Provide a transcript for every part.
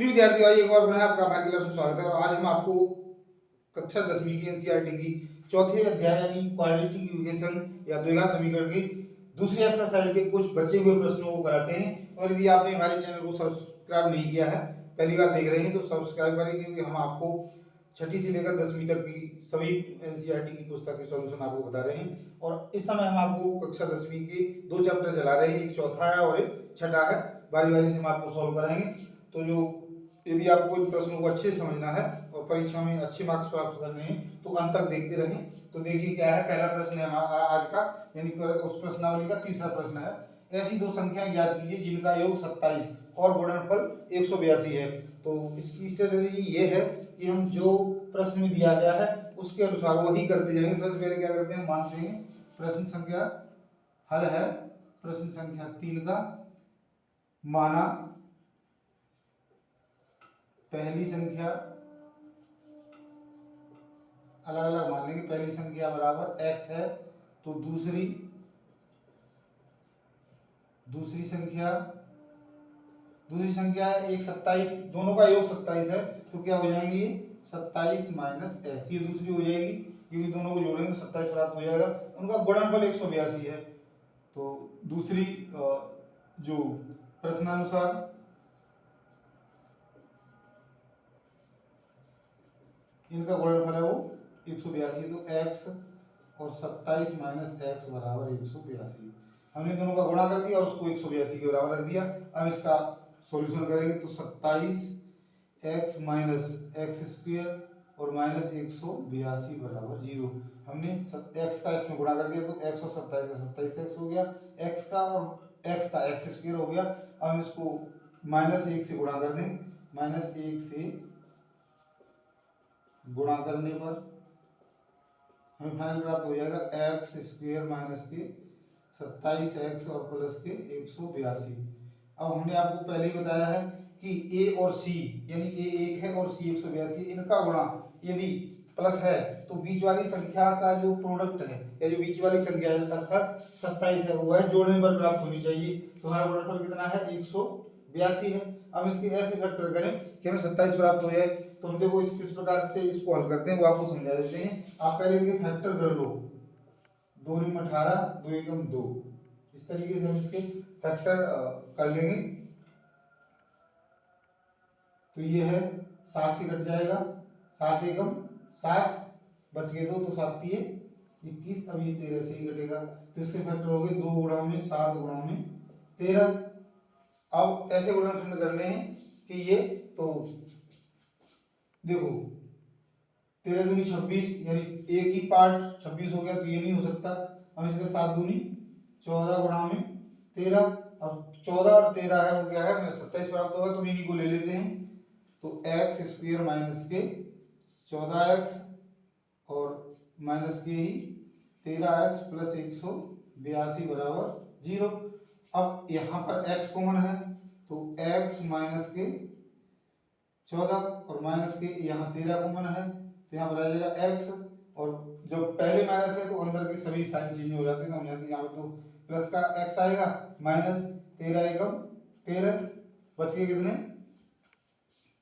प्रिय विद्यार्थियों, आइए एक बार पुनः आपका हमारी क्लास में स्वागत है। और आज हम आपको कक्षा 10वीं की एनसीईआरटी की चौथे अध्याय यानी क्वाड्रेटिक इक्वेशन या द्विघात समीकरण की दूसरी एक्सरसाइज के कुछ बचे हुए प्रश्नों को कराते हैं। और यदि आपने हमारे चैनल को सब्सक्राइब नहीं किया है, पहली बार देख रहे हैं, तो सब्सक्राइब करें, क्योंकि हम आपको छठी से लेकर 10वीं तक की सभी एनसीईआरटी की पुस्तक के सॉल्यूशन आपको बता रहे हैं। और इस समय हम आपको कक्षा 10वीं के दो चैप्टर चला रहे हैं, एक चौथा है और एक छठा है। बारी बारी से हम आपको सॉल्व कराएंगे। तो जो यदि आपको इन प्रश्नों को अच्छे से समझना है और परीक्षा में अच्छे मार्क्स प्राप्त करने हैं, तो अंत तक देखते रहें। तो देखिए क्या है, पहला प्रश्न है हमारा आज का, यानी उस प्रश्नावली का तीसरा प्रश्न है। ऐसी दो संख्याएं ज्ञात कीजिए जिनका योग 27 और गुणनफल 182 है। तो इसकी स्ट्रेटजी ये है कि हम जो प्रश्न में दिया गया है उसके अनुसार वही करते जाएंगे। सबसे पहले क्या करते हैं, मानते हैं प्रश्न संख्या हल है, प्रश्न संख्या 3 का माना पहली संख्या अलग अलग मान लेंगे। पहली संख्या बराबर x है, तो दूसरी संख्या है 127, दोनों का योग 27 है, तो क्या हो जाएंगे ये 27 माइनस एक्स, ये दूसरी हो जाएगी, क्योंकि दोनों को जोड़ेंगे तो 27 प्राप्त हो जाएगा। उनका गुणनफल 182 है, तो दूसरी जो प्रश्नानुसार इनका गुणनफल है वो 182, तो x और 27 माइनस एक्स बराबर 182। हमने दोनों का गुणा कर दिया और उसको 182 के बराबर रख दिया। अब इसका सॉल्यूशन करेंगे तो 27 x माइनस एक्स स्क्वायर और माइनस 182 बराबर 0। हमने x का इसमें गुणा कर दिया, तो x और 27 का 27x हो गया, x का और x का x स्क्वायर हो गया। अब हम इसको माइनस 1 से गुणा कर दें, माइनस 1 से गुणा करने पर हमें फाइनल प्राप्त हो जाएगा एक्स स्क्वायर माइनस के 27x और प्लस के 182। अब हमने आपको पहले ही बताया है कि a और c यानी a 1 है और c 182, इनका गुणा यदि प्लस है तो बीच वाली संख्या का जो प्रोडक्ट है या जो बीच वाली संख्या है अर्थात 27 है, वो है जोड़ने पर प्राप्त होनी चाहिए। तो हमारा गुणनफल कितना है, 182 है। अब इसके ऐसे फैक्टर करें कि हमें 27 प्राप्त हो जाए। तो हम देखो किस प्रकार से इसको हल करते हैं वो आपको समझा देते हैं। आप पहले इनके फैक्टर कर लो, 2 × 18 2 × 2, इस तरीके से हम इसके फैक्टर कर लेंगे। तो ये है 7 से कट जाएगा, 7 एकम 7, बच गए 2, तो 7 × 21। अब ये 13 से ही कटेगा, तो इसके फैक्टर हो गए 2 गुणा में 7 गुणा में 13। अब ऐसे गुणनखंड करने हैं कि ये, तो देखो 13 दूनी 26, यानी एक ही पार्ट 26 हो गया, तो ये नहीं हो सकता। हम इसका 7 दूनी 14 गुणा में 13। अब 14 और 13 है, वो क्या है, हमें 27 प्राप्त होगा, तो इन्हीं को ले लेते हैं। तो एक्स स्क्वायर माइनस के 14x और माइनस के ही 13x प्लस 182 बराबर 0। अब यहाँ पर x कॉमन है, तो x माइनस के 14 और माइनस के यहाँ 13 कॉमन है, तो यहाँ पर आ जाएगा x। और जब पहले माइनस है तो अंदर की सभी सारी चीजें हो जाती है, हम यहाँ पर तो प्लस का x आएगा, माइनस 13 एकम 13, बच के कितने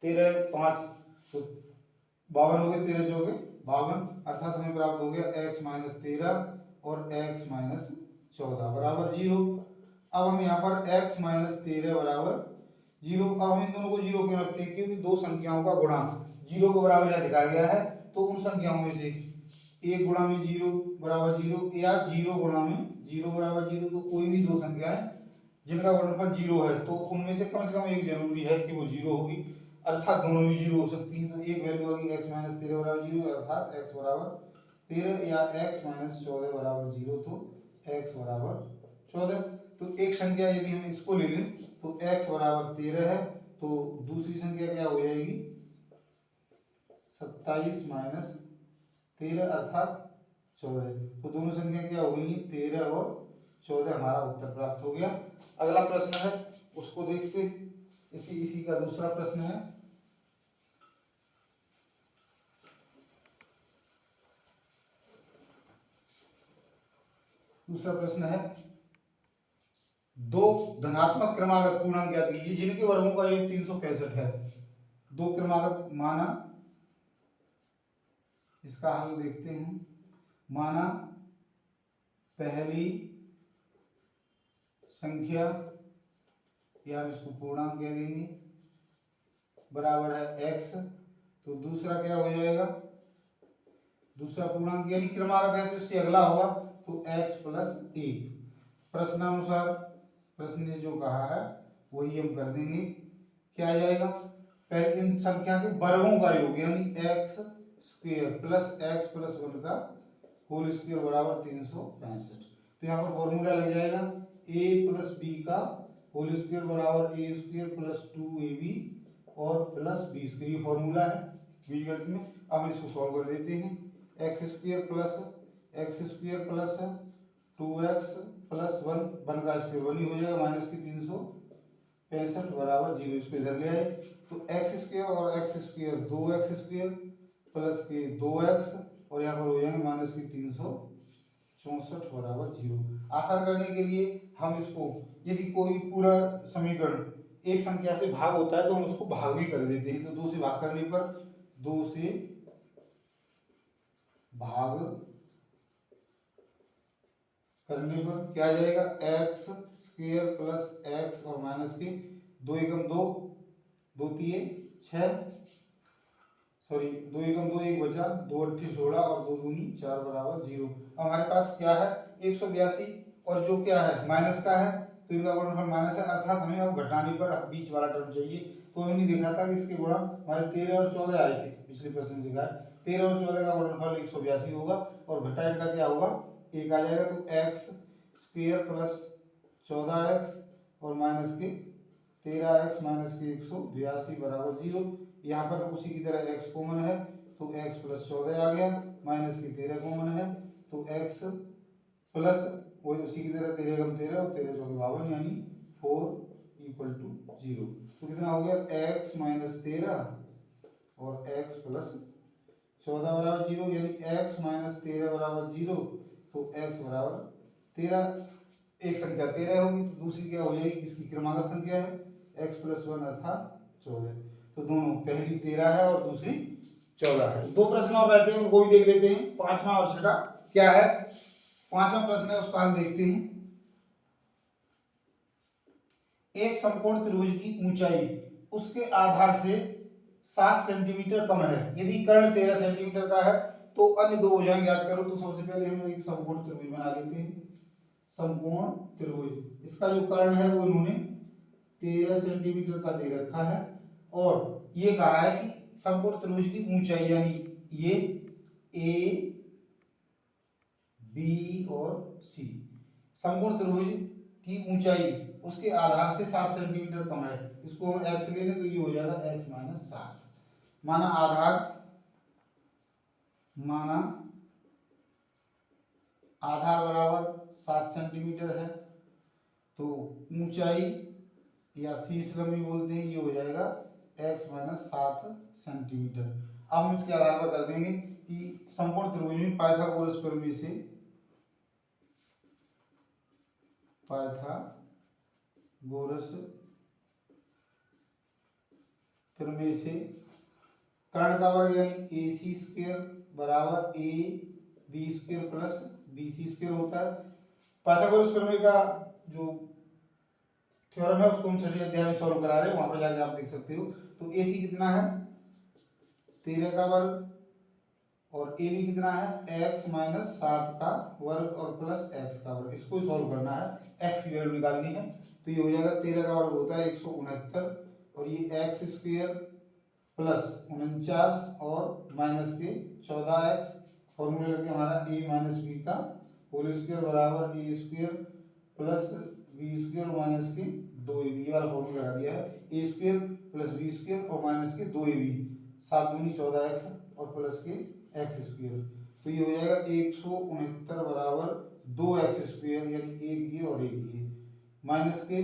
13 5, तो 52 हो गए, 13 जो हो गए 52, अर्थात हमें प्राप्त हो गया x माइनस 13 और x माइनस 14 बराबर 0। अब हम यहाँ पर x माइनस 13 बराबर 0। अब हम इन दोनों को 0 क्यों रखते हैं, क्योंकि दो संख्याओं का गुणा 0 को बराबर यहाँ दिखाया गया है, तो उन संख्याओं में से 1 गुणा में 0 बराबर 0 या 0 गुणा में 0 बराबर 0, तो कोई भी दो संख्याएं जिनका गुणनफल 0 है, तो उनमें से कम एक जरूरी है कि वो 0 होगी, अर्थात दोनों भी 0 हो सकती है। तो एक वैल्यू होगी x माइनस 13 बराबर 0, अर्थात x बराबर 13, या x माइनस 14 बराबर 0, तो x बराबर 14। तो एक संख्या यदि हम इसको ले लें तो x बराबर 13 है, तो दूसरी संख्या क्या हो जाएगी 27 माइनस 13 अर्थात 14। तो दोनों संख्या क्या हो गई, 13 और 14, हमारा उत्तर प्राप्त हो गया। अगला प्रश्न है उसको देखते, इसी का दूसरा प्रश्न है। दूसरा प्रश्न है दो धनात्मक क्रमागत पूर्णांक ज्ञात कीजिए जिनके वर्गों का योग 365 है। दो क्रमागत माना, इसका हल देखते हैं। माना पहली संख्या या हम इसको पूर्णांक कह देंगे बराबर है x, तो दूसरा क्या हो जाएगा, दूसरा पूर्णांक यानी क्रमागत है तो इससे अगला होगा तो x प्लस 1। प्रश्नानुसार प्रश्न ने जो कहा है वही हम कर देंगे। क्या आ जाएगा, पहले इन संख्या के वर्गों का योग यानी x square plus x plus 1 का होल स्क्वायर बराबर 365। तो यहाँ पर फॉर्मूला लग जाएगा a प्लस बी का होल स्क्वायर बराबर ए स्क्वायर प्लस 2ab और प्लस बी स्क्वायर, ये फॉर्मूला है बीजगणित में। अब हम इसको सॉल्व कर देते हैं। X square plus 2x plus 1 का स्क्वायर 1 ही हो जाएगा माइनस की 365 बराबर 0। इसको इधर ले आए तो एक्स स्क्वायर और x square 2x square plus के 2x और यहाँ पर हो जाएंगे माइनस की 364 बराबर 0। आसान करने के लिए हम इसको, यदि कोई पूरा समीकरण एक संख्या से भाग होता है तो हम उसको भाग भी कर देते हैं। तो 2 से भाग करने पर 2 से भाग करने पर क्या आ जाएगा, एक्स स्क्वायर प्लस एक्स और माइनस के 2 एकम 2, 2 तिये 6, सॉरी 2 एकम 2 एक बचा, 2 अट्ठी 16 और 2 दूनी 4 बराबर 0। हमारे पास क्या है 182 और जो क्या है माइनस का है तो इनका गुणनफल माइनस है, अर्थात हमें अब घटाने पर बीच वाला टर्म चाहिए। तो हमने देखा था कि इसके गुणा हमारे 13 और 14 आए थे, पिछले प्रश्न में देखा है 13 और 14 का गुणनफल 182 होगा और घटा इनका क्या होगा, एक आ जाएगा। तो एक्स स्क्वायर प्लस 14x और माइनस के 13x माइनस के 182 बराबर 0। यहाँ पर उसी की तरह x कॉमन है तो x प्लस 14 आ गया, माइनस की 13 कॉमन है तो x प्लस वही उसी की तरह 13 कम 13 और 13 चौके 52 यानी 4 इक्वल टू 0। तो कितना हो गया, x माइनस 13 और x प्लस 14 बराबर 0 यानी x माइनस 13 बराबर 0। तो x बराबर 13, एक संख्या 13 होगी तो दूसरी क्या हो जाएगी, इसकी क्रमागत संख्या है x प्लस 1 अर्थात 14। तो दोनों, पहली 13 है और दूसरी 14 है। दो प्रश्न और रहते हैं उनको भी देख लेते हैं, पांचवा और छठा क्या है। पांचवा प्रश्न है उसका हम देखते हैं। एक समकोण त्रिभुज की ऊंचाई उसके आधार से 7 सेंटीमीटर कम है, यदि कर्ण 13 सेंटीमीटर का है तो अन्य दो भुजाएं ज्ञात करो। तो सबसे पहले हम एक समकोण त्रिभुज बना लेते हैं। समकोण त्रिभुज, इसका जो कर्ण है वो इन्होंने 13 सेंटीमीटर का दे रखा है और ये कहा है कि समकोण त्रिभुज की ऊंचाई यानी ये ए बी और सी, समकोण त्रिभुज की ऊंचाई उसके आधार से 7 सेंटीमीटर कम है। इसको हम x ले लें तो ये हो जाएगा x माइनस 7। माना आधार बराबर 7 सेंटीमीटर है तो ऊंचाई या शीर्ष लंबी बोलते हैं, ये हो जाएगा x माइनस 7 सेंटीमीटर। अब हम इसके आधार पर कर देंगे कि समकोण त्रिभुज में पाइथागोरस प्रमेय से कर्ण का वर्ग यानी ए सी स्क्वायर बराबर A B square plus B C square होता है। पाइथागोरस प्रमेय का जो थ्योरम है उसको हम छठे अध्याय में सॉल्व करा रहे हैं, वहां पर जाकर आप देख सकते हो। तो ए सी कितना है 13 का वर्ग और ए बी कितना है x माइनस 7 का वर्ग और प्लस x का वर्ग, इसको सॉल्व करना है, x की वैल्यू निकालनी है। तो ये हो जाएगा 13 का वर्ग होता है 169 और ये x स्क्वायर प्लस 49 और माइनस के 14x, फॉर्मूला लगे हमारा a माइनस बी का होल स्क्वायर बराबर a square plus b square minus के 2ab वाला फॉर्मूला लगा दिया है। A square plus b square और माइनस के 2ab, 7 दूनी 14x और प्लस के x स्क्वायर। तो ये हो जाएगा 169 बराबर 2x स्क्वायर यानी एक ये और एक ये, माइनस के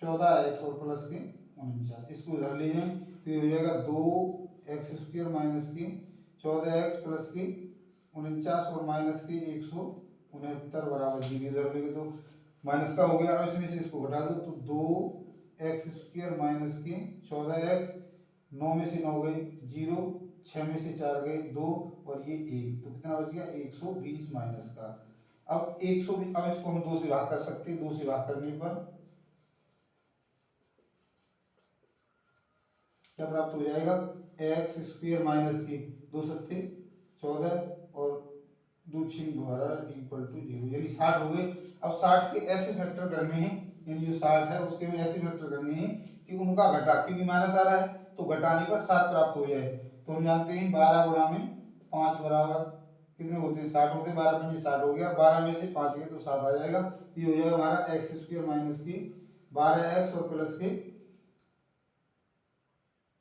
14x और प्लस के 49, इसको इधर ले जाएं तो ये हो जाएगा 2x स्क्वायर माइनस के 14x प्लस के 49 और माइनस के 169 बराबर 0। इधर लेंगे तो माइनस का हो गया। अब इसमें से इसको घटा दो तो 2x² माइनस के 14x, 9 में से 9 गए 0, 6 में से 4 गए 2 और ये 1, तो कितना बच गया 120 माइनस का। अब 120, अब इसको हम 2 से भाग कर सकते हैं। 2 से भाग करने पर क्या प्राप्त हो जाएगा, x² माइनस के 2 सत्ते 14 और 2 6 द्वारा इक्वल टू 0, यानी 60 हो गए। अब 60 के ऐसे फैक्टर करने हैं, यानी जो 60 है उसके में ऐसे फैक्टर करने हैं कि उनका घटा, क्योंकि माइनस आ रहा है तो घटाने पर 7 प्राप्त हो जाए। तो हम जानते हैं 12 गुणा में 5 बराबर कितने होते हैं, 60 होते हैं। 12 पंजे 60 हो गया, 12 में से 5 गए तो 7 आ जाएगा। तो ये हो जाएगा हमारा x² माइनस की 12x और प्लस के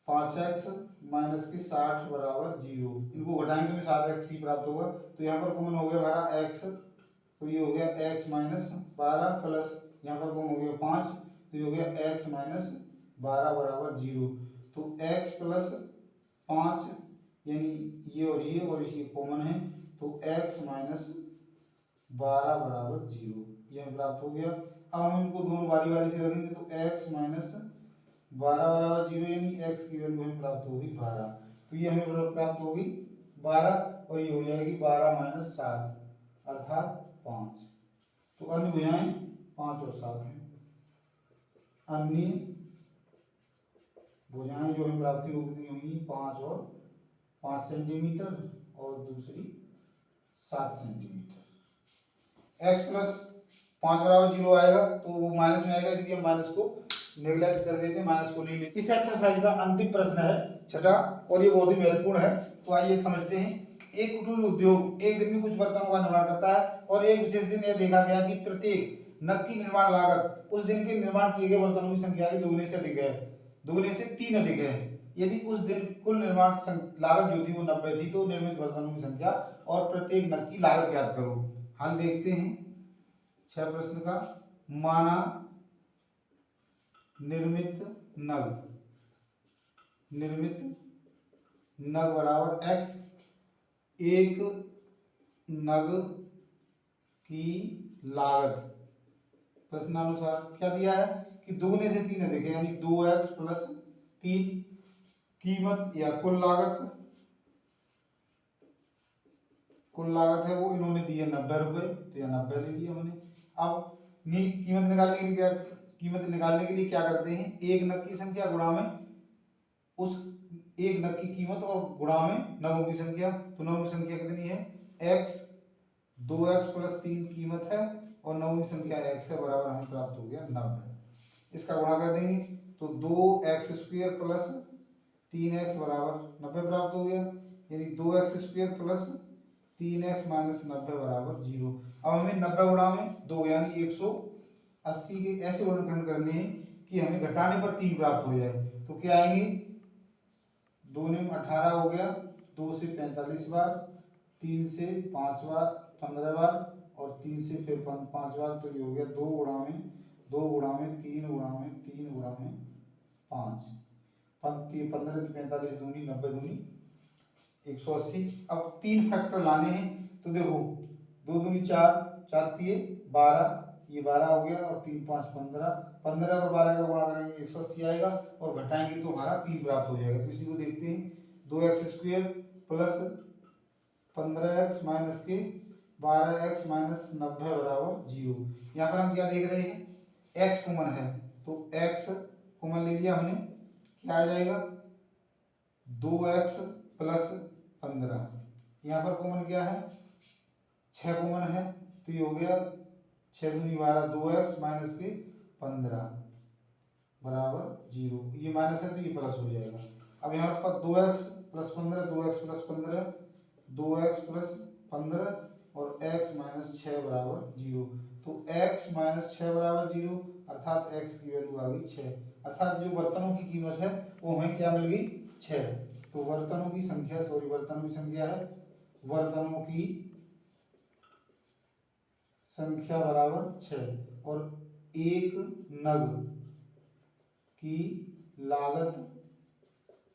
5x माइनस के 60 बराबर 0। इनको घटाएंगे तो 7x ही प्राप्त होगा। तो यहाँ पर कॉमन हो गया हमारा x, तो ये हो गया x माइनस 12 प्लस यहाँ पर कॉमन हो गया 5, तो ये हो गया x माइनस 12 बराबर 0। तो x प्लस 5 यानी ये और इसी कॉमन है, तो x माइनस 12 बराबर 0 ये हमें प्राप्त हो गया। अब हम इनको दोनों बारी बारी से रखेंगे तो x माइनस 12 बराबर 0 यानी x की वैल्यू हमें प्राप्त होगी 12। तो ये हमें प्राप्त होगी 12 और ये हो जाएगी 12 माइनस 7 अर्थात 5। तो अन्य भुजाएं 5 और 7 हैं। अन्य भुजाएं जो हमें प्राप्ति होगी 5 और 5 सेंटीमीटर और दूसरी 7 सेंटीमीटर। x प्लस 5 बराबर 0 आएगा तो वो माइनस में आएगा, इसलिए हम माइनस को नेगलेक्ट कर देते हैं, माइनस को नहीं लेते। इस एक्सरसाइज का अंतिम प्रश्न है छठा और ये बहुत ही महत्वपूर्ण है। तो आइए समझते हैं। एक कुटीर उद्योग एक दिन में कुछ बर्तनों का निर्माण करता है और एक विशेष दिन यह देखा गया कि प्रत्येक नग की निर्माण लागत उस दिन के निर्माण किए गए बर्तनों की संख्या के दोगुने से अधिक है, दोगुने से 3 अधिक है। यदि उस दिन कुल निर्माण लागत जो थी वो 90 थी, तो निर्मित बर्तनों की संख्या और प्रत्येक नग की लागत ज्ञात करो। हल देखते हैं 6 प्रश्न का। माना निर्मित नग बराबर x, एक नग की लागत प्रश्नानुसार क्या दिया है कि दोगुने से 3 अधिक है, यानी 2x प्लस 3। कीमत या कुल लागत है वो इन्होंने दी है 90 रुपए, तो यह 90 ले लिया हमने। अब कीमत निकालने के लिए क्या करते हैं, एक नग की संख्या गुणा में उस एक नग की कीमत और गुणा में नगों की संख्या। तो नगों की संख्या कितनी है x, 2x प्लस 3 कीमत है और नगों की संख्या x है, बराबर हमें प्राप्त हो गया 90। इसका गुणा कर देंगे तो 2x² प्लस 3x बराबर 90 प्राप्त हो गया, यानी 2x² प्लस 3x माइनस 90 बराबर 0। अब हमें 90 गुणा में 2 यानी 180 के ऐसे वर्गीकरण करने हैं कि हमें घटाने पर 3 प्राप्त हो जाए। तो क्या आएंगे, 2 में 18 हो गया, 2 से 45 बार, 3 से 5 बार 15 बार और 3 से फिर 5 बार, तो ये हो गया 2 गुणा में 3 गुणा में 3 गुणा में 5, 15 तो 45 दूनी 90 दूनी 180। अब 3 फैक्टर लाने हैं तो देखो 2 दूनी 4, 4 तिये 12, ये 12 हो गया और 3 5 15, 15 और 12 का गुणा करेंगे 180 आएगा और घटाएंगे तो हमारा 3 प्राप्त हो जाएगा। तो इसी को देखते हैं, 2x² प्लस 15x माइनस के 12x माइनस 90 बराबर 0। यहाँ पर हम क्या देख रहे हैं, x कॉमन है तो x कॉमन ले लिया हमने, क्या आ जाएगा 2x प्लस 15। यहाँ पर कॉमन क्या है 6 कॉमन है, तो ये हो गया 6 दूनी 12, 2x माइनस के 15 बराबर 0। ये माइनस है तो ये प्लस हो जाएगा। अब यहाँ पर 2x plus 15, 2x plus 15, 2x plus 15 और x माइनस 6 बराबर 0। तो x माइनस 6 बराबर 0 अर्थात x की वैल्यू आ गई 6, अर्थात जो बर्तनों की कीमत है वो हमें क्या मिल गई 6। तो बर्तनों की संख्या है, बर्तनों की संख्या बराबर 6 और एक नग की लागत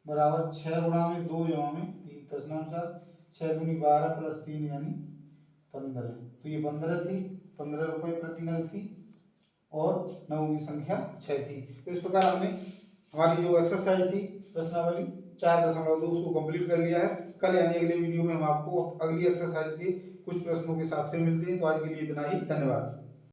बराबर 6 गुणा में 2 जमा में 3। प्रश्नानुसार 6 दूनी 12 प्लस 3 यानी 15, तो ये 15 थी, 15 रुपए प्रति नग थी। और नवों की संख्या 6 थी। तो इस प्रकार हमने हमारी जो एक्सरसाइज थी प्रश्नावली 4.2 उसको कंप्लीट कर लिया है। कल यानी अगले वीडियो में हम आपको अगली एक्सरसाइज के कुछ प्रश्नों के साथ फिर मिलते हैं। तो आज के लिए इतना ही, धन्यवाद।